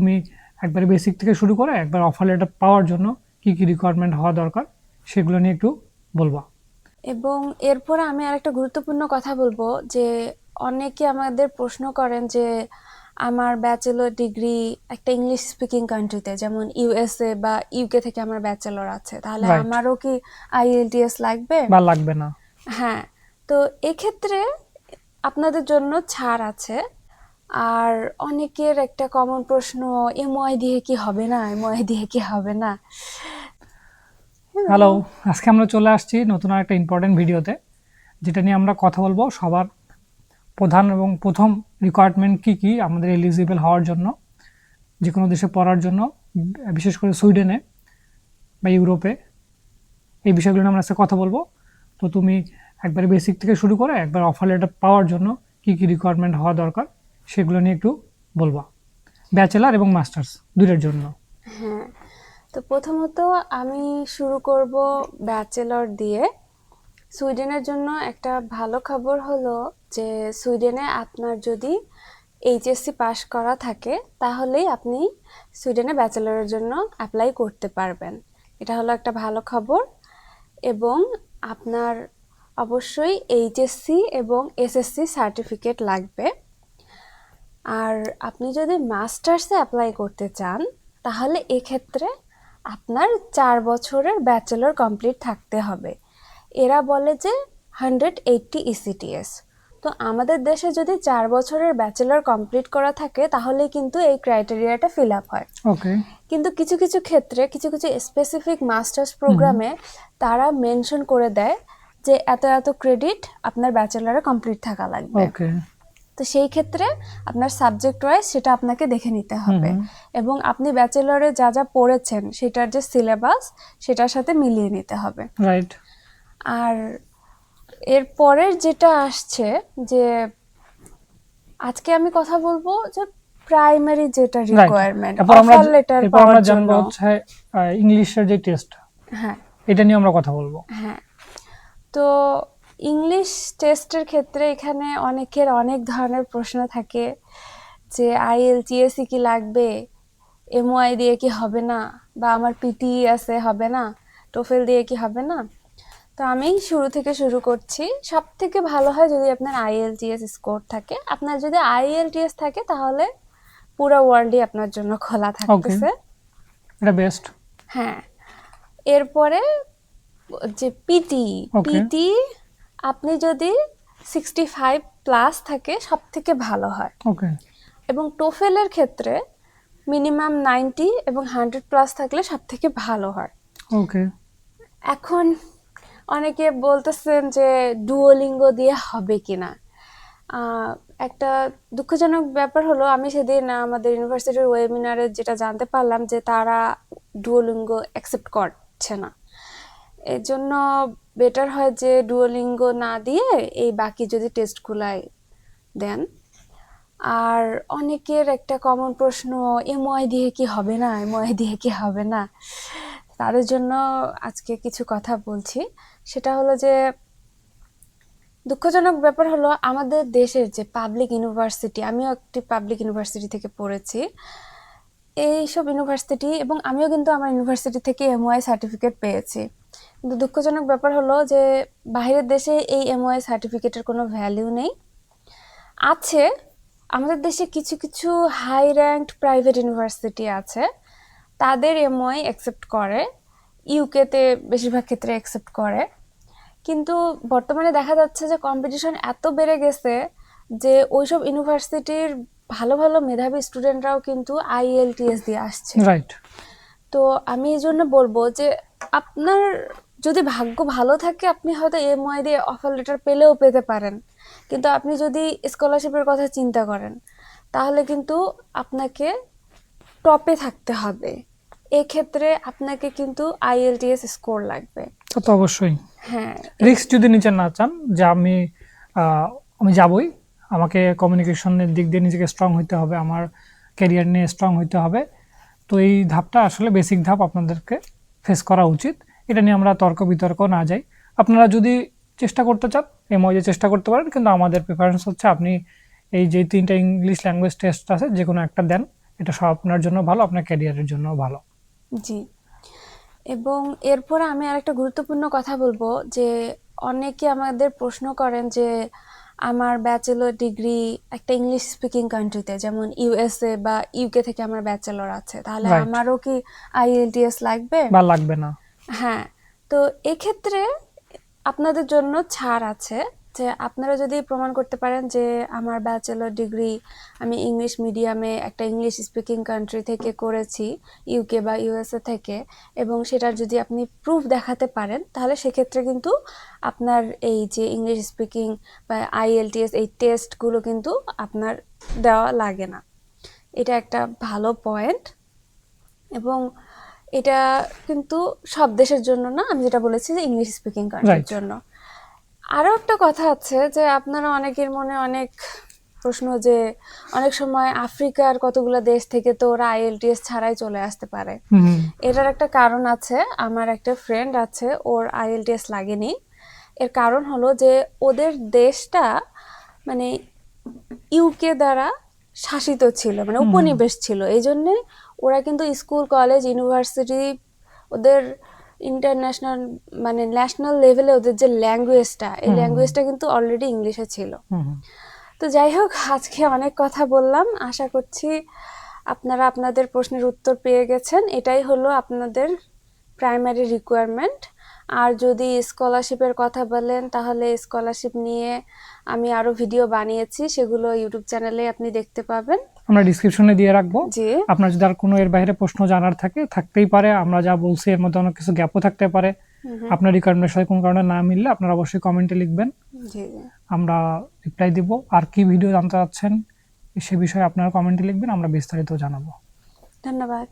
তুমি একবারে বেসিক থেকে শুরু করে একবার অফার লেটার পাওয়ার জন্য কি কি রিকোয়ারমেন্ট হওয়া দরকার সেগুলো নিয়ে একটু বলবা। এবং এরপরে আমি আরেকটা গুরুত্বপূর্ণ কথা বলবো যে অনেকে আমাদের প্রশ্ন করেন যে আমার ব্যাচেলর ডিগ্রি একটা ইংলিশ স্পিকিং কান্ট্রিতে যেমন ইউএসএ বা ইউকে থেকে আমার ব্যাচেলর আছে, তাহলে রাইট, আমারও কি আইএলটিএস লাগবে? বা লাগবে না। হ্যাঁ, তো এক্ষেত্রে আপনাদের জন্য ছাড় আছে। আর অনেকের একটা কমন প্রশ্ন, এমওআই দিয়ে কি হবে না, এমওআই দিয়ে কি হবে না। হ্যালো, আজকে আমরা চলে আসছি নতুন একটা ইম্পর্টেন্ট ভিডিওতে, যেটা নিয়ে আমরা কথা বলবো সবার প্রধান এবং প্রথম রিকোয়ারমেন্ট কি কি আমাদের এলিজিবল হওয়ার জন্য, যে কোনো দেশে পড়ার জন্য, বিশেষ করে সুইডেনে বা ইউরোপে। এই বিষয়গুলো নিয়ে আমরা আজকে কথা বলবো। তো তুমি একবারে বেসিক থেকে শুরু করে একবার অফার লেটার পাওয়ার জন্য কি কি রিকোয়ারমেন্ট হওয়া দরকার সেগুলো নিয়ে একটু বলবা, ব্যাচেলার এবং মাস্টার্স দুইটার জন্য। হ্যাঁ, তো প্রথমত আমি শুরু করব ব্যাচেলর দিয়ে। সুইডেনের জন্য একটা ভালো খবর হলো যে সুইডেনে আপনার যদি এইচএসসি পাশ করা থাকে তাহলেই আপনি সুইডেনে ব্যাচেলরের জন্য অ্যাপ্লাই করতে পারবেন। এটা হলো একটা ভালো খবর। এবং আপনার অবশ্যই এইচএসসি এবং এসএসসি সার্টিফিকেট লাগবে। আর আপনি যদি মাস্টার্সে অ্যাপ্লাই করতে চান তাহলে এক্ষেত্রে আপনার 4 বছরের ব্যাচেলর কমপ্লিট থাকতে হবে। এরা বলে যে 180 ইসিটিএস। তো আমাদের দেশে যদি 4 বছরের ব্যাচেলর কমপ্লিট করা থাকে তাহলে কিন্তু এই ক্রাইটেরিয়াটা ফিল আপ হয়। ওকে। কিন্তু কিছু কিছু ক্ষেত্রে কিছু কিছু স্পেসিফিক মাস্টার্স প্রোগ্রামে তারা মেনশন করে দেয় যে এত এত ক্রেডিট আপনার ব্যাচেলরে কমপ্লিট থাকা লাগবে। ওকে। তো সেই ক্ষেত্রে আপনার সাবজেক্ট ওয়াইজ সেটা আপনাকে দেখে নিতে হবে এবং আপনি ব্যাচেলরে যা যা পড়েছেন সেটার যে সিলেবাস সেটার সাথে মিলিয়ে নিতে হবে। রাইট। আর এর পরের যেটা আসছে যে আজকে আমি কথা বলবো যে প্রাইমারি যেটা রিকোয়ারমেন্ট অফার লেটার এরপর পাওয়ার আমরা জন্য। জানবো হচ্ছে ইংলিশের যে টেস্ট, হ্যাঁ এটা নিয়ে আমরা কথা বলবো। হ্যাঁ, তো ইংলিশ টেস্টের ক্ষেত্রে এখানে অনেকের অনেক ধরনের প্রশ্ন থাকে যে আইএলটিএসই কি লাগবে, এমওআই দিয়ে কি হবে না, বা আমার পিটিই আছে হবে না, টোফেল দিয়ে কি হবে না। তো আমি শুরু থেকে শুরু করছি। সব থেকে ভালো হয় যদি আপনার আইএলটিএস স্কোর থাকে। আপনার যদি আইএলটিএস থাকে তাহলে পুরো ওয়ার্ল্ডই আপনার জন্য খোলা থাকতেছে। এটা বেস্ট। হ্যাঁ, এরপরে যে পিটি, পিটি আপনি যদি 65+ থাকে সব থেকে ভালো হয়। ওকে। এবং টোফেলের ক্ষেত্রে মিনিমাম 90 এবং 100+ থাকলে সব থেকে ভালো হয়। ওকে। এখন অনেকে বলতেছেন যে ডুওলিঙ্গো দিয়ে হবে কিনা। একটা দুঃখজনক ব্যাপার হলো আমি সেদিন আমাদের ইউনিভার্সিটির ওয়েবিনারে যেটা জানতে পারলাম যে তারা ডুওলিঙ্গো অ্যাকসেপ্ট করছে না। এর জন্য বেটার হয় যে ডুওলিঙ্গো না দিয়ে এই বাকি যদি টেস্টগুলাই দেন। আর অনেকের একটা কমন প্রশ্ন, এমওআই দিয়ে কি হবে না, এমওআই দিয়ে কি হবে না। তাদের জন্য আজকে কিছু কথা বলছি। সেটা হলো যে দুঃখজনক ব্যাপার হলো আমাদের দেশের যে পাবলিক ইউনিভার্সিটি, আমিও একটি পাবলিক ইউনিভার্সিটি থেকে পড়েছি, এইসব ইউনিভার্সিটি এবং আমিও কিন্তু আমার ইউনিভার্সিটি থেকে এমওআই সার্টিফিকেট পেয়েছি। কিন্তু দুঃখজনক ব্যাপার হলো যে বাইরের দেশে এই এমওআই সার্টিফিকেটের কোনো ভ্যালু নেই। আছে, আমাদের দেশে কিছু কিছু হাই র্যাঙ্কড প্রাইভেট ইউনিভার্সিটি আছে, তাদের এমওআই অ্যাকসেপ্ট করে, ইউকেতে বেশিরভাগ ক্ষেত্রে অ্যাকসেপ্ট করে। কিন্তু বর্তমানে দেখা যাচ্ছে যে কম্পিটিশন এত বেড়ে গেছে যে ওইসব ইউনিভার্সিটির ভালো ভালো মেধাবী স্টুডেন্টরাও কিন্তু আইএলটিএস দিয়ে আসছে। রাইট। তো আমি এই জন্য বলবো যে আপনার যদি ভাগ্য ভালো থাকে আপনি হয়তো এমওআই দিয়ে অফার লেটার পেলেও পেতে পারেন, কিন্তু আপনি যদি স্কলারশিপের কথা চিন্তা করেন তাহলে কিন্তু আপনাকে টপে থাকতে হবে। এক্ষেত্রে আপনাকে কিন্তু আইএলটিএস স্কোর লাগবে। তা তো অবশ্যই। হ্যাঁ, রিস্ক যদি নিতে না চান যে আমি যাবই, আমাকে কমিউনিকেশনের দিক দিয়ে নিজেকে স্ট্রং হইতে হবে, আমার ক্যারিয়ার নিয়ে স্ট্রং হইতে হবে, তো এই ধাপটা আসলে বেসিক ধাপ আপনাদেরকে ফেস করা উচিত। এটা নিয়ে আমরা তর্ক বিতর্ক না যাই। আপনারা যদি চেষ্টা করতে চান এমওআই চেষ্টা করতে পারেন, কিন্তু আমাদের প্রেফারেন্স হচ্ছে আপনি এই যে 3টা ইংলিশ ল্যাঙ্গুয়েজ টেস্ট আছে যে কোনো একটা দেন, এটা সব আপনার জন্য ভালো, আপনার ক্যারিয়ারের জন্য ভালো। জি। এবং এরপরে আমি আরেকটা গুরুত্বপূর্ণ কথা বলবো যে অনেকে আমাদের প্রশ্ন করেন যে আমার ব্যাচেলর ডিগ্রি একটা ইংলিশ স্পিকিং কান্ট্রিতে, যেমন ইউএসএ বা ইউকে থেকে আমার ব্যাচেলর আছে, তাহলে Right. আমারও কি আইএলটিএস লাগবে? বা লাগবে না। হ্যাঁ, তো এক্ষেত্রে আপনাদের জন্য ছাড় আছে যে আপনারা যদি প্রমাণ করতে পারেন যে আমার ব্যাচেলর ডিগ্রি আমি ইংলিশ মিডিয়ামে একটা ইংলিশ স্পিকিং কান্ট্রি থেকে করেছি, ইউকে বা ইউএসএ থেকে, এবং সেটার যদি আপনি প্রুফ দেখাতে পারেন, তাহলে সেক্ষেত্রে কিন্তু আপনার এই যে ইংলিশ স্পিকিং বা আইএলটিএস এই টেস্টগুলো কিন্তু আপনার দেওয়া লাগে না। এটা একটা ভালো পয়েন্ট। এবং এটা কিন্তু সব দেশের জন্য না, আমি যেটা বলেছি যে ইংলিশ স্পিকিং কান্ট্রির Right. জন্য। আরও একটা কথা আছে যে আপনারা অনেকের মনে অনেক প্রশ্ন যে অনেক সময় আফ্রিকার কতগুলো দেশ থেকে তো ওরা আইএলটিএস ছাড়াই চলে আসতে পারে। হুম। এটার একটা কারণ আছে। আমার একটা ফ্রেন্ড আছে, ওর আইএলটিএস লাগেনি। এর কারণ হলো যে ওদের দেশটা মানে ইউকে দ্বারা শাসিত ছিল, মানে উপনিবেশ ছিল, এই জন্যে ওরা কিন্তু স্কুল কলেজ ইউনিভার্সিটি ওদের ইন্টারন্যাশনাল মানে ন্যাশনাল লেভেলে ওদের যে ল্যাঙ্গুয়েজটা, এই ল্যাঙ্গুয়েজটা কিন্তু অলরেডি ইংলিশে ছিল। তো যাই হোক, আজকে অনেক কথা বললাম, আশা করছি আপনারা আপনাদের প্রশ্নের উত্তর পেয়ে গেছেন। এটাই হলো আপনাদের প্রাইমারি রিকোয়ারমেন্ট। আর যদি স্কলারশিপের কথা বলেন, তাহলে স্কলারশিপ নিয়ে আমি আরো ভিডিও বানিয়েছি, সেগুলো ইউটিউব চ্যানেলে আপনি দেখতে পাবেন, আমরা ডিসক্রিপশনে দিয়ে রাখবো। জি। আপনার যদি আর কোনো এর বাইরে প্রশ্ন জানার থাকে, থাকতেই পারে, আমরা যা বলছি এর মধ্যে অনেক কিছু গ্যাপও থাকতে পারে, আপনার রিকোয়ারমেন্টের সাথে কোনো কারণে না মিললে আপনারা অবশ্যই কমেন্টে লিখবেন, জি। আমরা রিপ্লাই দিব। আর কি ভিডিও জানতে চাচ্ছেন সে বিষয়ে আপনারা কমেন্টে লিখবেন, আমরা বিস্তারিত জানাবো। ধন্যবাদ।